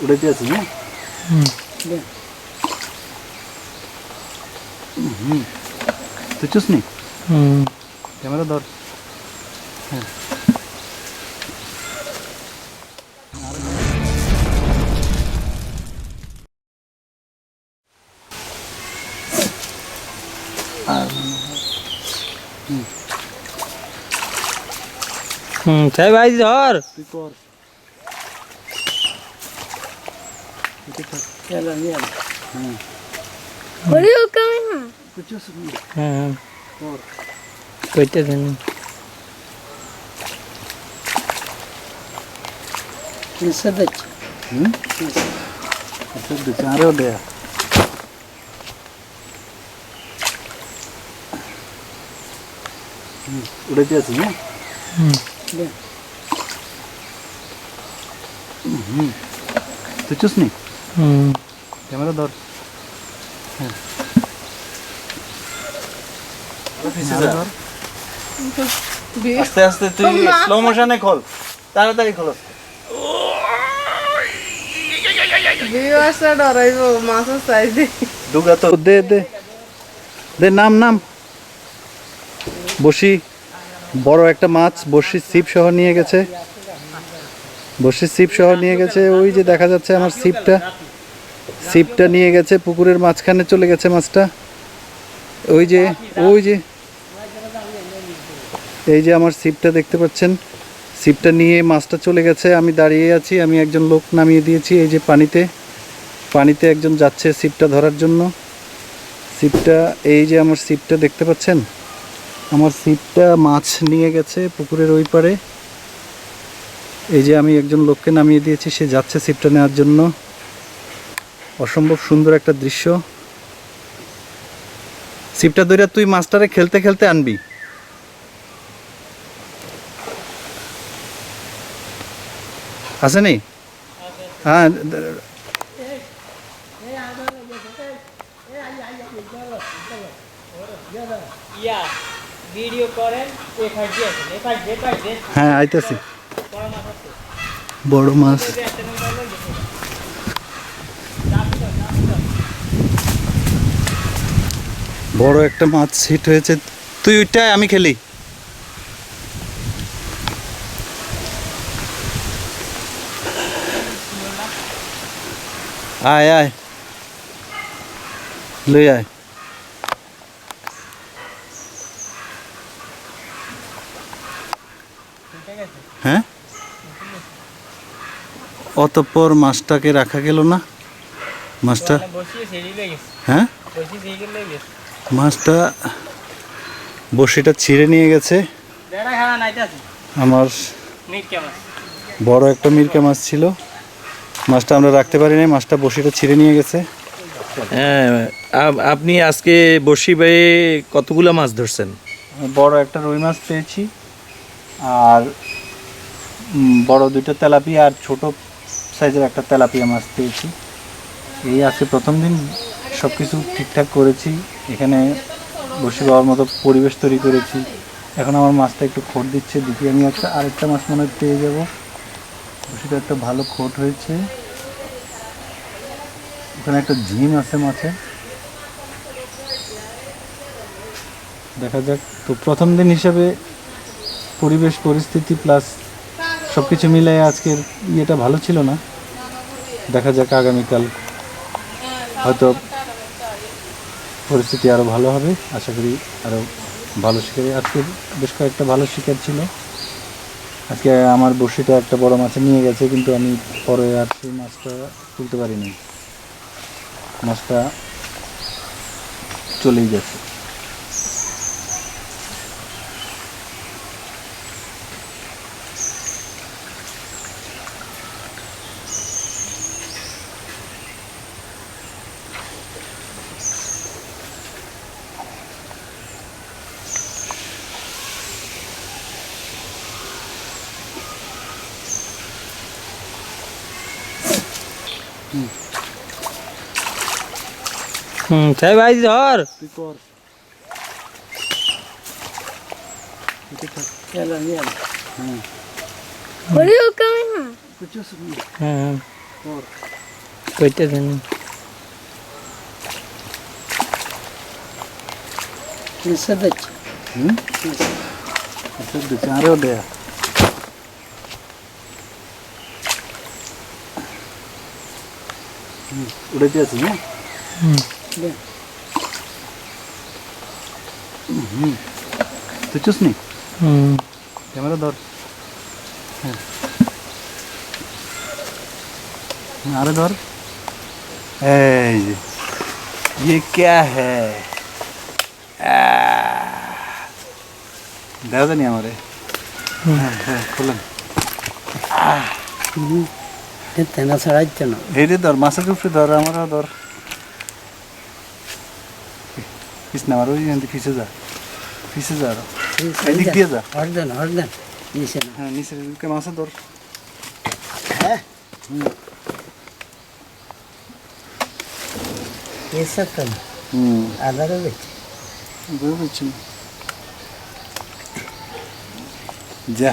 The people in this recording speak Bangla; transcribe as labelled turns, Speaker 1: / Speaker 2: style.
Speaker 1: উড়াইতে আছে না? তুই চুস নি? ক্যামেরা ধর। হ্যাঁ
Speaker 2: তাই ভাই ধর
Speaker 1: তুই কর। তুই চুস নি?
Speaker 2: হ্যাঁ
Speaker 1: কর।
Speaker 2: কইতে দেন
Speaker 1: আরো দে। উড়াইতে আছে না? তুই চুস নি? ক্যামেরা ধর। হ্যাঁ আস্তে আস্তে তুই স্লো মোশনে খোল, তাড়াতাড়ি খোল। ডুগা তো দে দে দে। নাম নাম বসি। বড় একটা মাছ বসির ছিপ সহ নিয়ে গেছে। বসির ছিপ সহ নিয়ে গেছে। ওই যে দেখা যাচ্ছে আমার ছিপটা নিয়ে গেছে, পুকুরের মাঝখানে চলে গেছে মাছটা। ওই যে এই যে আমার ছিপটা দেখতে পাচ্ছেন, ছিপটা নিয়ে মাছটা চলে গেছে। আমি দাঁড়িয়ে আছি, আমি একজন লোক নামিয়ে দিয়েছি। এই যে পানিতে একজন যাচ্ছে ছিপটা ধরার জন্য। এই যে আমার ছিপটা দেখতে পাচ্ছেন, আমার ছিপটা মাছ নিয়ে গেছে পুকুরের ওই পারে। এই যে আমি একজন লোককে নামিয়ে দিয়েছি, সে যাচ্ছে ছিপটা নেওয়ার জন্য। অসম্ভব সুন্দর একটা দৃশ্য। ছিপটা ধরে তুই মাছটারে খেলতে খেলতে আনবি। আছে নি? হ্যাঁ হ্যাঁ আইতেছি। বড় মাছ বড় একটা মাছ হিট হয়েছে। তুই ওইটাই, আমি খেলি। আয় আয় লই আয়। হ্যাঁ অতঃপর মাছটাকে রাখা গেল না। মাছটা হ্যাঁ মাছটা বড়শিটা ছিঁড়ে নিয়ে গেছে। আমার বড় একটা মিরকা মাছ ছিল, মাছটা আমরা রাখতে পারি নাই, মাছটা বড়শিটা ছিঁড়ে নিয়ে গেছে।
Speaker 2: হ্যাঁ আপনি আজকে বড়শি বেয়ে কতগুলা মাছ ধরছেন?
Speaker 1: বড় একটা রুই মাছ পেয়েছি, আর বড় দুটো তেলাপিয়া আর ছোট সাইজের একটা তেলাপিয়া মাছ পেয়েছি। এই আজকে প্রথম দিন সব কিছু ঠিকঠাক করেছি। এখানে বসে পাওয়ার মতো পরিবেশ তৈরি করেছি। এখন আমার মাছটা একটু খোট দিচ্ছে, দেখি আমি আরেকটা মাছ মনে হয় পেয়ে যাবো। বসিটা একটা ভালো খোট হয়েছে। ওখানে একটা ঝিম আছে মাছের, দেখা যাক। তো প্রথম দিন হিসাবে পরিবেশ পরিস্থিতি প্লাস সব কিছু মিলাই আজকের ইয়েটা ভালো ছিল না। দেখা যাক আগামীকাল হয়তো পরিস্থিতি আরও ভালো হবে, আশা করি আরও ভালো শিকারি। আজকে বেশ কয়েকটা ভালো শিকার ছিল। আজকে আমার বড়শিটা একটা বড় মাছে নিয়ে গেছে, কিন্তু আমি পরে আর সেই মাছটা তুলতে পারিনি, মাছটা চলেই গেছে।
Speaker 2: তাই ভাই ধর।
Speaker 1: তুই কর।
Speaker 3: चलो ये
Speaker 1: हाँ
Speaker 3: बड़ी हो कहाँ है
Speaker 1: कुछ सुन
Speaker 2: হ্যাঁ
Speaker 1: और
Speaker 2: কইতে দেন
Speaker 3: किससे बच्चे
Speaker 1: अच्छा बेचारे हो गया उड़े जाते हैं
Speaker 3: ले
Speaker 1: तो चुस नहीं
Speaker 2: হুম
Speaker 1: कैमरा दौर अरे दौर ये क्या है दादा नहीं हमारे खुलन
Speaker 3: ये तेना सड़ाई ना
Speaker 1: এই রে ধর মাছের উপরে ধর আমারও ধর পিস না আমার ওই পিছে যা আরো। এদিক দিয়ে যা
Speaker 3: हर दिन नीचे ना
Speaker 1: হ্যাঁ নিচে দিকে মাছের ধর
Speaker 3: है ये सब कर आधा रो बच्चे
Speaker 1: বুঝতে যা